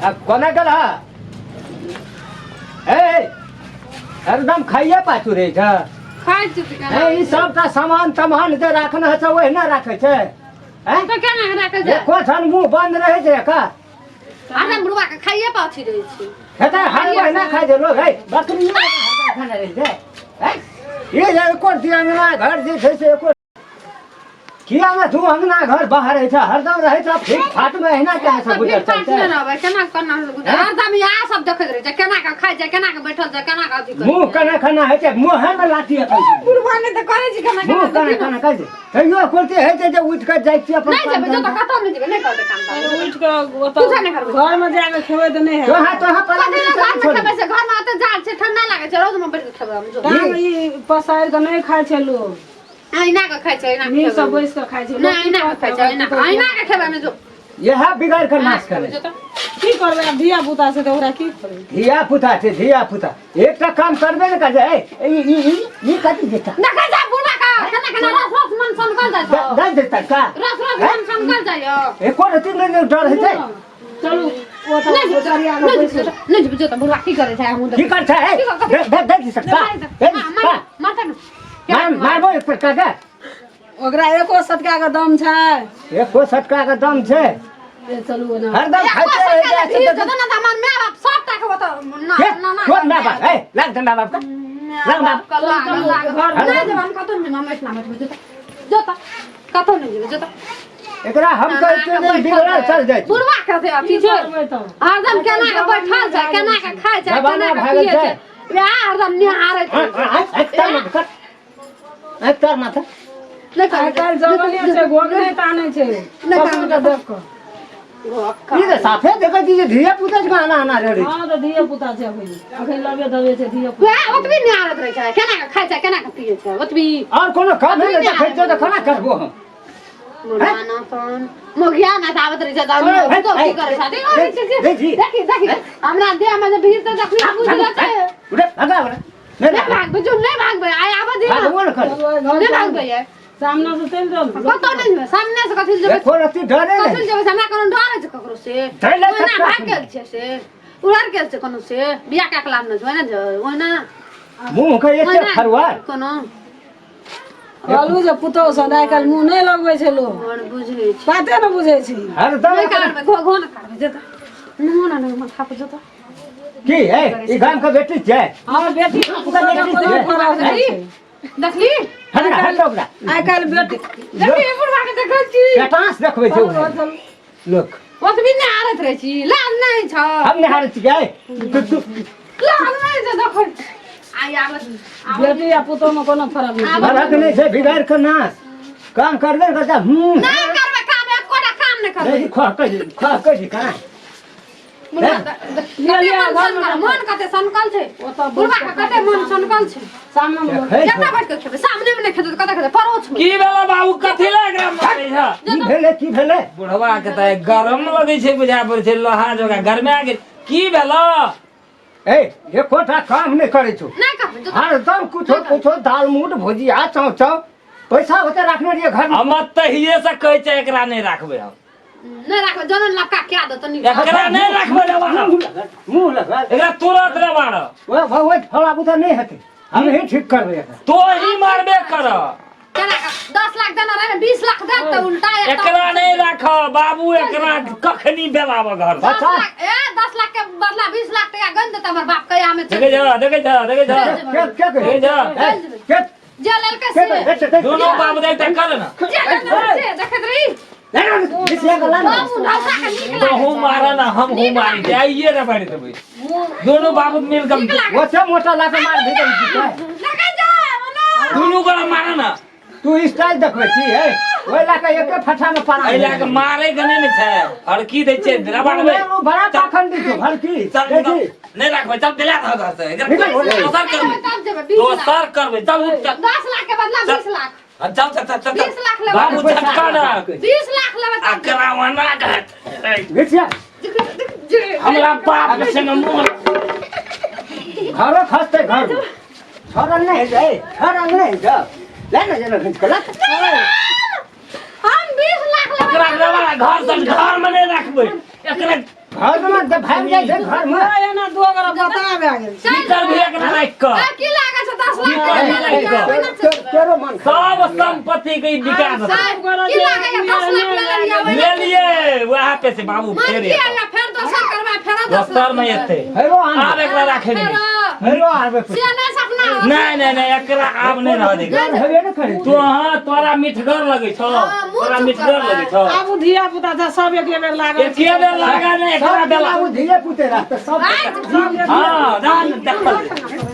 कोना गला ए एकदम खाइए पाछू रे छ खाइ छु त ए ई सबटा सामान तमान जे राखना छ ओहि ना राखे छै हैं तो केना राखे छै कोठन मुंह बंद रहे छै का आधा बुढ़वा के खाइए पाछी रहै छी हेता हर महीना खाइ छै लोग है बकरी खाना रहे छै हैं ये जे कोट दिया घर जे छै से कोट किया में तू अंगना घर बाहर है हरदम रहे छ फिट फाट में है ना क्या सब गुजर चलते ना भाई केना करना गुजर हरदम यहां सब देखैत रहे छै केना के खाइ छै केना के बैठल छै केना के अथी मुंह कने खाना है छै मुंह में लाठी है बुढ़वा ने त करे छी केना मुंह कने खाना कहै छै कहियो कोलते है छै जे उठ के जाइ छी अपन नहीं जेबे जो त कतौ नहीं जेबे नहीं करबे काम उठ के ओतऽ घर में जाके खेबै त नहीं है तो हाँ पर घर में खेबे से घर में आते जाड़ छै ठंडा लागे छै रोज में बैठ के खेबे हम जो ई पसार के नहीं खाइ छै लोग आइना के खाइ छै आइना नहीं सब बैस के खाइ छै नहीं आइना के खाइ छै आइना के खेबे में जो यह बिगाड़ कर नाश करे की करबे अब धिया पुता से त ओकरा की करबे धिया पुता छै धिया पुता एकटा काम करबे न कर जाए ई कथि देता देखै जा बुढ़ा का केना रस रस मन संकल जाइ छ दस देता का रस रस मन संकल जाइ एको रति नहीं डर है छै चलू ओतऽ गोचरिया में बैस नहीं जेबे जो त बुढ़वा की करे छै हम की कर छै दे सकता माता मारबो एक प्रकार का ओकरा एको सटका के दम छै एको सटका के दम छै ए चलू ना हरदम खाइते ठीक छ न त हमर माय बाप सब टाके बत ना छोड़ ना बाप ए लाग दंडा बाप का लाग बाप घर नहीं जब हम कतो नहीं ममेश नाम जो त कतो नहीं जेबे जो त एकरा हम कहते नहीं बिगड़ल चल जाए बुढ़वा कहते अथी छै हरदम केना के बैठल छै केना के खाइ छै केना के पिए छै या हरदम निहारै छै तर माथा नहीं आइ काल्हि जंगलिए छै गोगरे तानै छै पसंद के देख के ये साफे देखै छी जे धिया पुता के गाना आना रे हां त धिया पुता छै अखन लगे दबे छै धिया पुता वे ओतबी निहारत रहै छै केना के खाइ छै केना के पिए छै ओतबी और कोनो काम नहीं देखै छै त खाना करबो हम मुलाना फोन मोगिया ना आवत रही छै दारू तो की करे छै देखी हमरा देह में भीड़ त देखली बुझल छै उरे भागा उरे नहीं भाग जो नहीं भाग भाई आय आबे दे भागबो न कर नहीं भाग भाई सामने से चल जाओ कतो नहीं है सामने से कथि जेबे देखो रति डरे कथि नहीं जेबे हमरा कोनो डर छै ककरो से डर ले ओना भाग गेल छै से उड़ार गेल छै कोनो से बिया का कलाम न जो ना ओना मुंह के एते फरवार कोनो कहलू जे पुतौ से आइ काल्हि मुंह नहीं लगबै छै लोग और बुझै छै बाते न बुझै छी हरदम नहीं करबे घो न करबे जता न माथा पे जता की है ई गाम के बेटी छै हां बेटी देखली हट हट ओकरा आइ काल्हि बेटी देखली बुढ़वा के देखै छी पेटास देखबै छै लोक ओतबी नहीं आरत रहै छी लाज नहीं छ हम नहीं हारत छियै लाज नहीं छ देखै आई आवत बेटी आ पुतौ में कोनो फर्क नहीं फरक नहीं छै बिगाड़ के नाश काम करबे करता नहीं करबे काम एकोटा काम नहीं करबे खा कहि का मन कते सनकल छै बुढ़वा के कते मन सनकल छै सामने में केतना बैठ के खेबे सामने में नहीं खेते कते खेते परोछ में की भेलै बाबू कथि लगे मारै छ की भेले बुढ़वा के त गरम लगै छै बुझा पड़ै छै लोहा जगह गरमा गेल की भेलो ए एकोटा काम नहीं करे छो नहीं करबे हरदम कुछो दाल मूट भुजिया चौचौ पैसा होते रखने रहिए घर में हम तहिए से कहै छै एकरा नहीं राखबै हम नहीं राखबे जनन लपका क्या दो तनी एकरा नहीं राखबै रे बाबा मुंह लगा एकरा तुरंत रे मार वो फला बुता नहीं हते हम ही ठीक करबे तो ही मारबे कर केना 10 लाख देना रहे 20 लाख दे त उल्टा एकरा नहीं राख बाबू एकरा कखनी बेलाब घर 10 लाख के बदला 20 लाख टका गन देता हमर बाप कया में देखे जा क्या क्या जेल के दोनों बाप दे कर ना से देखत रही बाबू नौसा के निकला तो हूं मारा ना हम हूं मारी जाइए रे बाड़ी देबै दोनों बाप मिल के वो से मोटा लाके मार दे लगा जा मनो दोनों को मारा ना तू स्टाइल देखबै छी है ओइ लाके एके फटा में पारा एइ लाके मारे के नहीं छै और की दै छै रबड़बै वो बड़ा पाखंडी छो घर की चल नहीं राखबै चल दिला घर से दोसर करबै दोसर करबै चल 10 लाख के बदला 20 लाख चल 20 लाख ले बाबू झटका ना 20 लाख लेबे अकरावना घाट घिसिया हमरा बाप से न मुंह घरो खसते घर छोड़ल नहीं जाए छोड़ल नहीं जा ले ना जना घिस के ला हम 20 लाख लेबे एकरा घर से घर में नहीं राखबै एकरा घर में जब भाग जाए छै घर में एना दो गोरा बता भए गेल की करबे एकरा राख क की लागे छै 10 की लाख तेरो मन सब संपत्ति के विकास की लागे 10 लाख ले लिए वहां पे से बाबू मन फेर की आया फेर दोसर करबा फेर दोसर में एते हेरो आब एकरा राखे नहीं हेरो आबे से ना सपना नहीं एकरा आब नहीं रह दे हेबे न करे तो हां तोरा मिठगर लगे छौ तोरा मिठगर लगे छौ आब धिया पुता था सब एक बेर लागल एके बेर लगा नहीं एकरा बेला बाबू धीरे पुते रास्ता सब हां दान देखल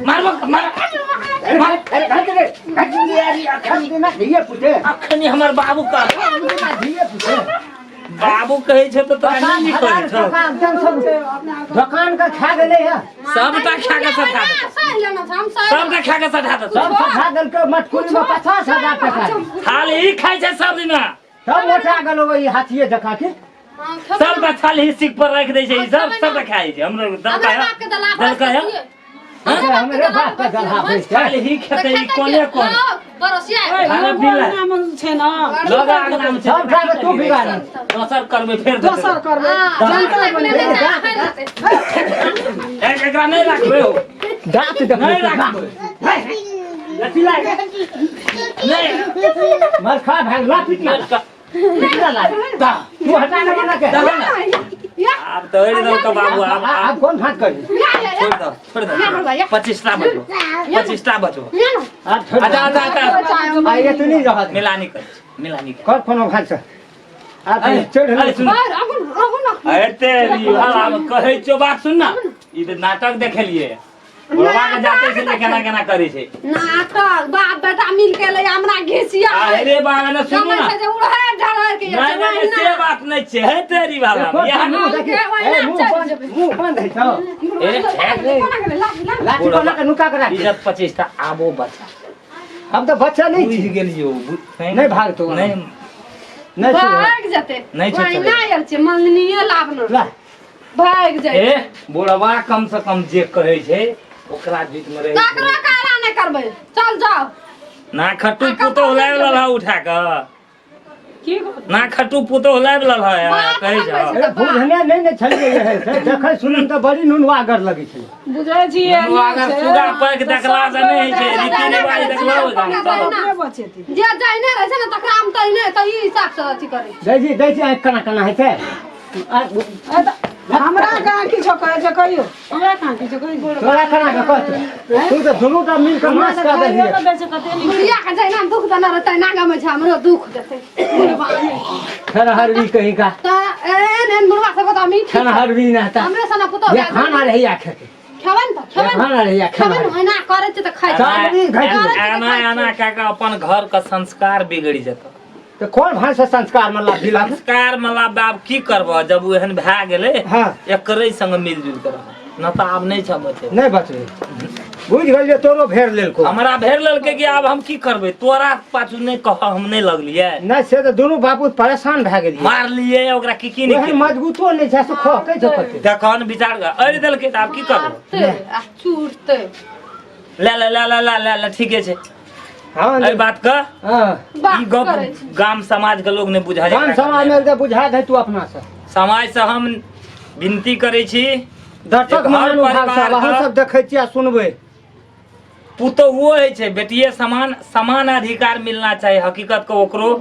मार अरे घट रे यार अखन में धीरे पुते अखनी हमर बाबू का धीरे पुते बाबू कहे छै तो तोरा नहीं निकल छौ दुकान का खा गेले है सबटा खा के सठा दे सही लेना हम सही सबटा खा के सठा दे सब खा गेल के मटकुरी में 50,000 टका खाली ही खाइ छै सब दिन सब मोटा गेलो वही हाथिए जका के सबटा थाली ही सिक पर रख दे छै सब खाइ छै हमरो दलका है हमरे बाप का गला होय छै खाली ही खेते ई कोने कोन बरसिया खाना पीना नाम छै न लगा अंगना में सब खा के तू बिगाड़ दोसर करबे फेर दोसर करबै एकरा नहीं राखबे हो दांत देख नहीं राखबे लती लाग नहीं मर खा भाग लाठी की निकला ला तू हटा ना बना के अब तो एड़ी दो तो बाबू आप कौन हाथ कर छोड़ दो 25 टा बचो 25 टा बचो आप छोड़ अच्छा आइए तू नहीं रहत मिलानी कर कोनो भाग से आप चढ़ अरे सुन अरे तेरी हम कहै छो बात सुन ना ई तो नाटक देखलिए बड़वा के जाते से केना केना करे छै नाटक बाप बेटा मिल के ले हमरा घिसिया अरे बाबा ने सुनो ना जे उड़े ढाल के नहीं से बात नहीं छै हे तेरी बाबा यहाँ मुंह बंद है छो लाठी बना के नुका करा इज्जत 25 टा आबो बचा हम तो बच्चा नहीं बुझ छी गेलियो नहीं भाग तो नहीं भाग जते नहीं छै ना यार छै मननीय लाभन ला भाग जाए ए बुढ़वा कम से कम जे कहै छै ओकरा जीत में रहे काकरा काला नहीं करबै चल जाओ ना खट्टू पुतो लाइव लल उठा के की ना खट्टू पुतो लाइव लल है कहि जाओ अरे भूलने नहीं छलिए है देखै सुनन त बड़ी नुनवागर लगे छै बुझै छियै अगर सुगा पैक देखला से नहीं छै रीति रिवाज देखला हो जाम बचेती जे जाय नहीं रहे छै ना तकरा हम तई नहीं त ई हिसाब से अथी करै दै छी कना कना है छै हमरा कहाँ किछो कहै छै कहियो हमरा कहाँ किछो कहै तोरा कना के कहत तू तो दुनू टा मिल के नाश कर दे बुढ़िया के जाय ना दुख देना रहतै नागा में छै हमरो दुख देतै खर हरवी कहीं का त ए नेन बुढ़वा से बता मी खर हरवी ना ता हमरे सना पुतो ये खाना रही आखे खेवन त खेवन खाना रही खेवन खाना ओना करे छै त खाइ आना काका अपन घर का संस्कार बिगड़ी जता तो कौन भाषा संस्कार में लाभ दिला संस्कार में लाभ आब की करबो जब एहन भए गेलै हां एकरे संग मिलजुल कर न त आब नहीं छ बचे नहीं बचबे बुझ गेलिए तोरो भेड़ लेल को हमरा भेर ललके कि आब हम की करबै तोरा पाछू नहीं कह हम नहीं लगलिए नहीं से तो दोनों बाबू परेशान भए गेलिए मार लिए ओकरा की नहीं ओहन मजबूतो नहीं छै से खो के जपते देखन विचार कर अरे देलके त आब की करबो आ चूरते ले ठीके छै हां एहि बात का हां ई गप गाम समाज के लोग ने बुझा गाम समाज में तो बुझा दे तू अपना से समाज से हम विनती करे छी दर्शक महानुभाव सब हम सब देखै छी आ सुनबै पुतोहुओ है छै बेटिए समान अधिकार मिलना चाहिए हकीकत को ओकरो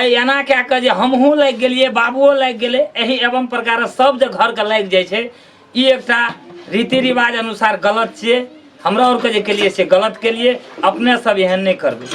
आई एना क्या कह जे हमहू लागि गेलिए बाबुओ लागि गेले एही एवं प्रकार सब जे घर के लागि जाइ छै ई एकटा रीति रिवाज अनुसार गलत छियै हमरा और के जे केलिए से गलत केलिए अपने सब एहन नहीं करबै